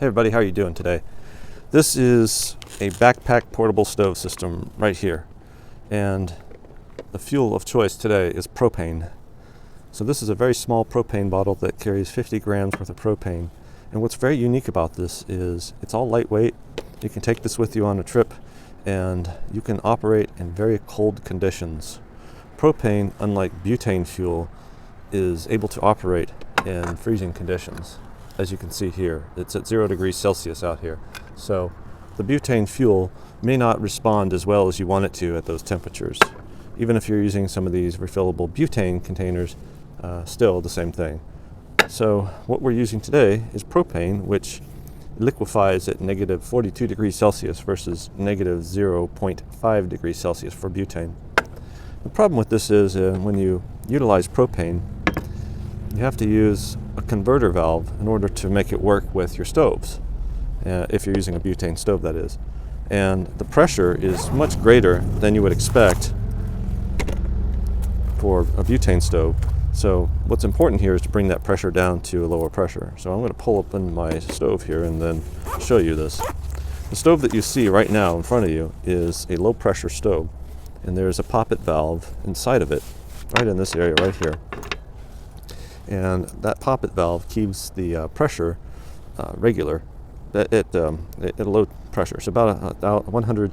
everybody, how are you doing today? This is a backpack portable stove system right here, and the fuel of choice today is propane. So this is a very small propane bottle that carries 50 grams worth of propane, and what's very unique about this is it's all lightweight. You can take this with you on a trip and you can operate in very cold conditions. Propane, unlike butane fuel, is able to operate in freezing conditions. As you can see here, it's at 0 degrees Celsius out here. So the butane fuel may not respond as well as you want it to at those temperatures. Even if you're using some of these refillable butane containers, still the same thing. So what we're using today is propane, which liquefies at negative 42 degrees Celsius versus negative 0.5 degrees Celsius for butane. The problem with this is when you utilize propane, you have to use a converter valve in order to make it work with your stoves, if you're using a butane stove, that is. And the pressure is much greater than you would expect for a butane stove. So what's important here is to bring that pressure down to a lower pressure. So I'm going to pull open my stove here and then show you this. The stove that you see right now in front of you is a low pressure stove, and there's a poppet valve inside of it, right in this area right here. And that poppet valve keeps the pressure regular at a low pressure. So about 100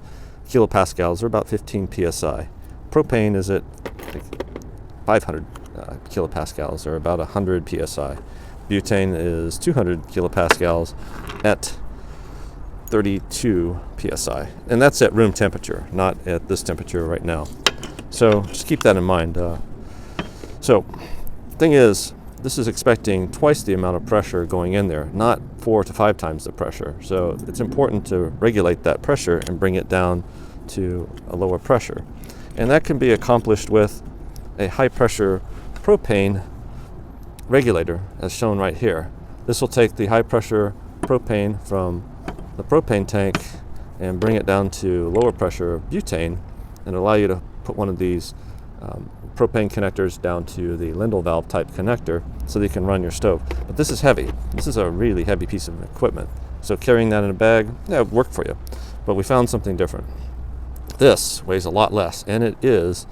kilopascals, or about 15 psi. Propane is at 500 kilopascals, or about 100 psi. Butane is 200 kilopascals at 32 psi. And that's at room temperature, not at this temperature right now. So just keep that in mind. So thing is, this is expecting twice the amount of pressure going in there, not 4 to 5 times the pressure. So it's important to regulate that pressure and bring it down to a lower pressure. And that can be accomplished with a high pressure propane regulator, as shown right here. This will take the high pressure propane from the propane tank and bring it down to lower pressure butane, and allow you to put one of these propane connectors down to the Lindell valve type connector so that you can run your stove. But this is heavy. This is a really heavy piece of equipment. So carrying that in a bag, yeah, it worked for you. But we found something different. This weighs a lot less, and it is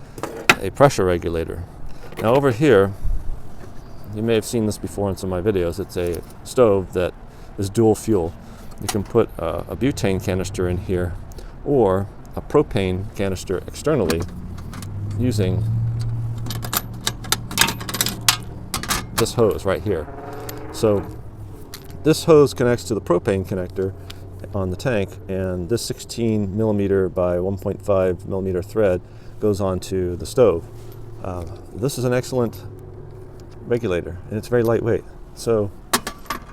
a pressure regulator. Now over here, you may have seen this before in some of my videos. It's a stove that is dual fuel. You can put a butane canister in here or a propane canister externally using this hose right here. So this hose connects to the propane connector on the tank, and this 16 millimeter by 1.5 millimeter thread goes onto the stove. This is an excellent regulator, and it's very lightweight. So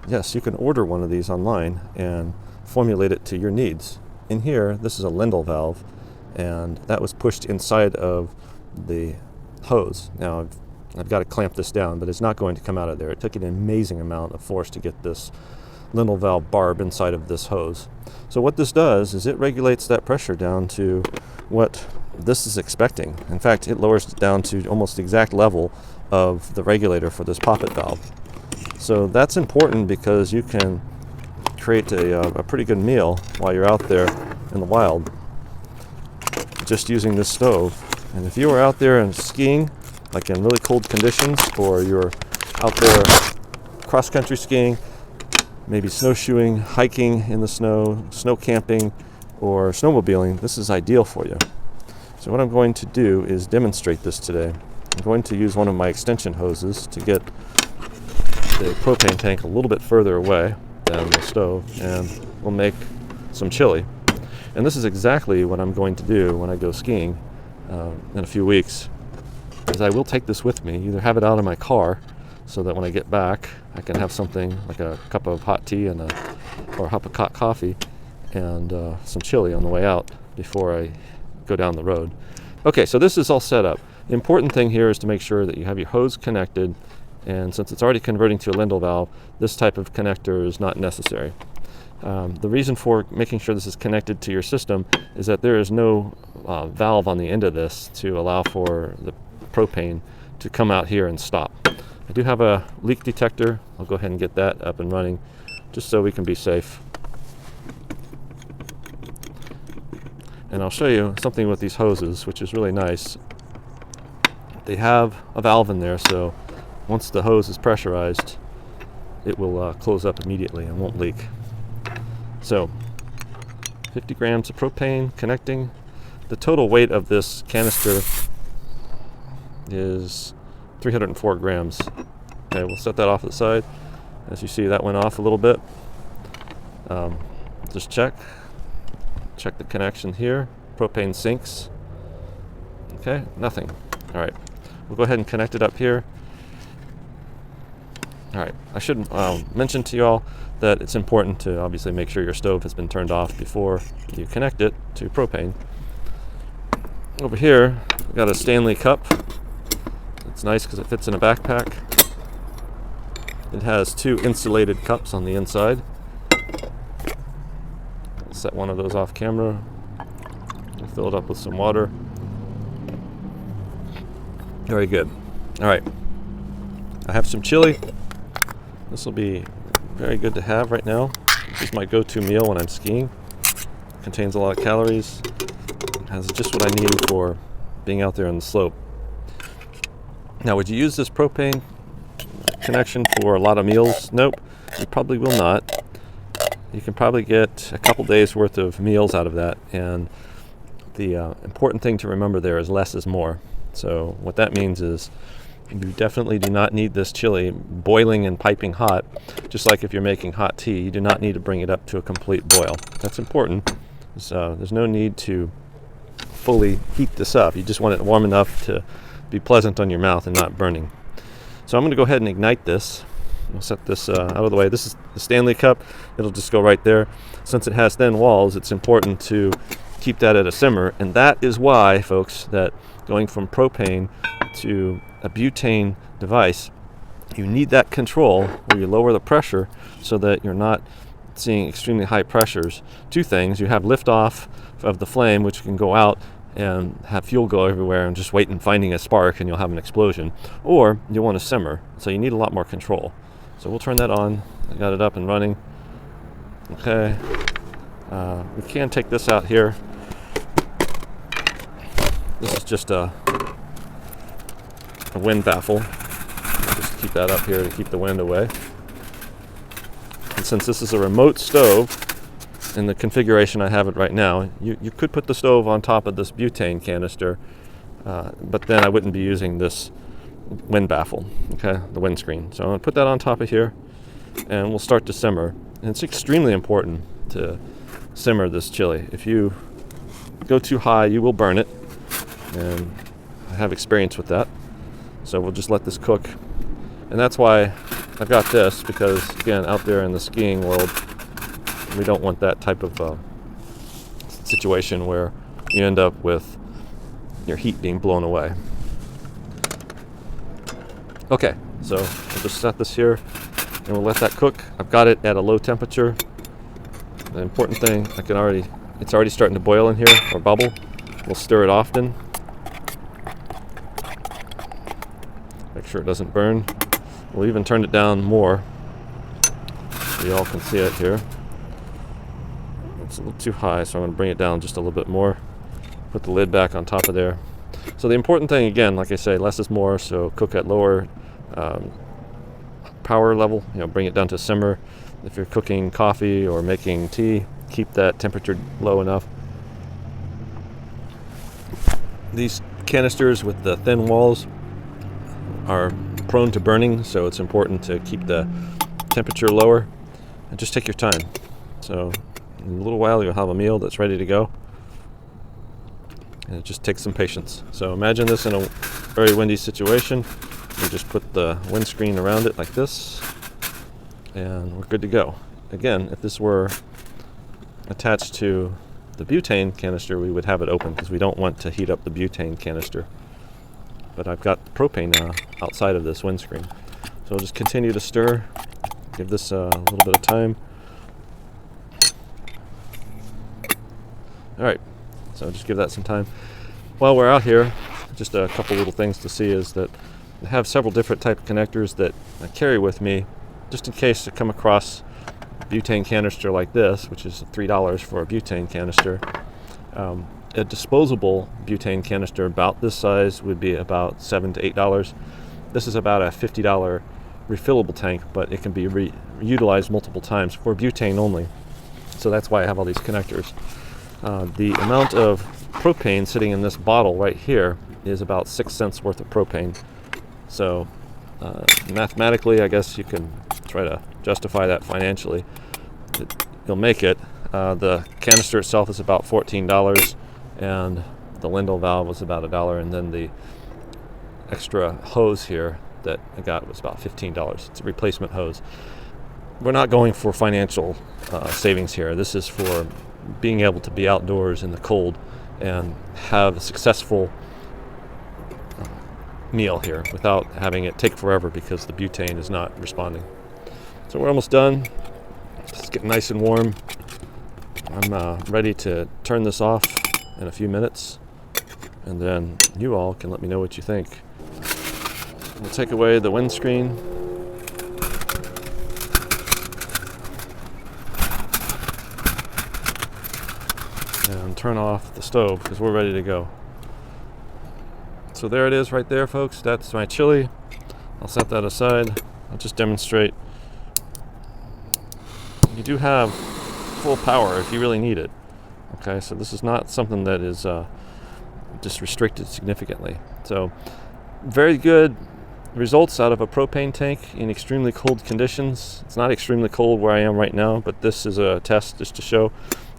yes, you can order one of these online and formulate it to your needs. In here, this is a Lindell valve, and that was pushed inside of the hose. Now I've got to clamp this down, but it's not going to come out of there. It took an amazing amount of force to get this Lindell valve barb inside of this hose. So what this does is it regulates that pressure down to what this is expecting. In fact, it lowers it down to almost the exact level of the regulator for this poppet valve. So that's important because you can create a pretty good meal while you're out there in the wild just using this stove. And if you are out there and skiing, like in really cold conditions, or you're out there cross-country skiing, maybe snowshoeing, hiking in the snow, snow camping, or snowmobiling, this is ideal for you. So what I'm going to do is demonstrate this today. I'm going to use one of my extension hoses to get the propane tank a little bit further away than the stove, and we'll make some chili. And this is exactly what I'm going to do when I go skiing in a few weeks. Is I will take this with me, either have it out in my car so that when I get back I can have something like a cup of hot tea or a cup of hot coffee and some chili on the way out before I go down the road. Okay, so this is all set up. The important thing here is to make sure that you have your hose connected, and since it's already converting to a Lindell valve, this type of connector is not necessary. The reason for making sure this is connected to your system is that there is no valve on the end of this to allow for the propane to come out here and stop. I do have a leak detector. I'll go ahead and get that up and running. just so we can be safe. And I'll show you something with these hoses, which is really nice. They have a valve in there, so once the hose is pressurized, it will close up immediately and won't leak. So 50 grams of propane connecting. The total weight of this canister is 304 grams. Okay, we'll set that off to the side. As you see, that went off a little bit. Just check the connection here. Propane sinks. Okay, nothing. All right, we'll go ahead and connect it up here. All right, I should mention to you all that it's important to obviously make sure your stove has been turned off before you connect it to propane. Over here, we've got a Stanley cup. It's nice because it fits in a backpack. It has 2 insulated cups on the inside. I'll set one of those off camera. We'll fill it up with some water. Very good. All right, I have some chili. This will be very good to have right now. This is my go-to meal when I'm skiing. Contains a lot of calories. Has just what I need for being out there on the slope. Now, would you use this propane connection for a lot of meals? Nope, you probably will not. You can probably get a couple days worth of meals out of that, and the important thing to remember there is less is more. So what that means is you definitely do not need this chili boiling and piping hot. Just like if you're making hot tea, you do not need to bring it up to a complete boil. That's important. So there's no need to fully heat this up. You just want it warm enough to be pleasant on your mouth and not burning. So I'm going to go ahead and ignite this. We'll set this out of the way. This is the Stanley cup. It'll just go right there. Since it has thin walls, it's important to keep that at a simmer, and that is why, folks, that going from propane to a butane device, you need that control where you lower the pressure so that you're not seeing extremely high pressures. 2 things: you have liftoff of the flame, which can go out and have fuel go everywhere and just wait and finding a spark and you'll have an explosion, or you want to simmer, so you need a lot more control. So we'll turn that on. I got it up and running. Okay, we can take this out here. This is just a wind baffle. Just keep that up here to keep the wind away. And since this is a remote stove, in the configuration I have it right now, you could put the stove on top of this butane canister, but then I wouldn't be using this wind baffle, okay, the windscreen. So I'm going to put that on top of here, and we'll start to simmer. And it's extremely important to simmer this chili. If you go too high, you will burn it, and I have experience with that. So we'll just let this cook. And that's why I've got this, because again, out there in the skiing world, we don't want that type of situation where you end up with your heat being blown away. Okay, so we'll just set this here and we'll let that cook. I've got it at a low temperature. The important thing, it's already starting to boil in here, or bubble. We'll stir it often. Make sure it doesn't burn. We'll even turn it down more so you all can see it here. It's a little too high, so I'm going to bring it down just a little bit more. Put the lid back on top of there. So the important thing, again, like I say, less is more, so cook at lower power level. Bring it down to simmer. If you're cooking coffee or making tea, keep that temperature low enough. These canisters with the thin walls are prone to burning, so it's important to keep the temperature lower and just take your time. So in a little while you'll have a meal that's ready to go, and it just takes some patience. So imagine this in a very windy situation. You just put the windscreen around it like this, and we're good to go. Again, if this were attached to the butane canister, we would have it open because we don't want to heat up the butane canister. But I've got the propane outside of this windscreen. So I'll just continue to stir, give this a little bit of time. All right, so just give that some time. While we're out here, just a couple little things to see is that I have several different type of connectors that I carry with me just in case I come across butane canister like this, which is $3 for a butane canister. A disposable butane canister about this size would be about $7 to $8. This is about a $50 refillable tank, but it can be utilized multiple times for butane only. So that's why I have all these connectors. The amount of propane sitting in this bottle right here is about 6 cents worth of propane. So mathematically, I guess you can try to justify that financially. You'll make it. The canister itself is about $14, and the Lindell valve was about $1, and then the extra hose here that I got was about $15. It's a replacement hose. We're not going for financial savings here. This is for being able to be outdoors in the cold and have a successful meal here without having it take forever because the butane is not responding. So we're almost done. It's getting nice and warm. I'm ready to turn this off in a few minutes, and then you all can let me know what you think. We'll take away the windscreen. And turn off the stove because we're ready to go. So there it is right there, folks. That's my chili. I'll set that aside. I'll just demonstrate. You do have full power if you really need it. Okay, so this is not something that is just restricted significantly. So very good results out of a propane tank in extremely cold conditions. It's not extremely cold where I am right now, but this is a test just to show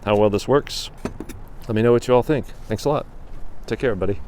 how well this works. Let me know what you all think. Thanks a lot. Take care, everybody.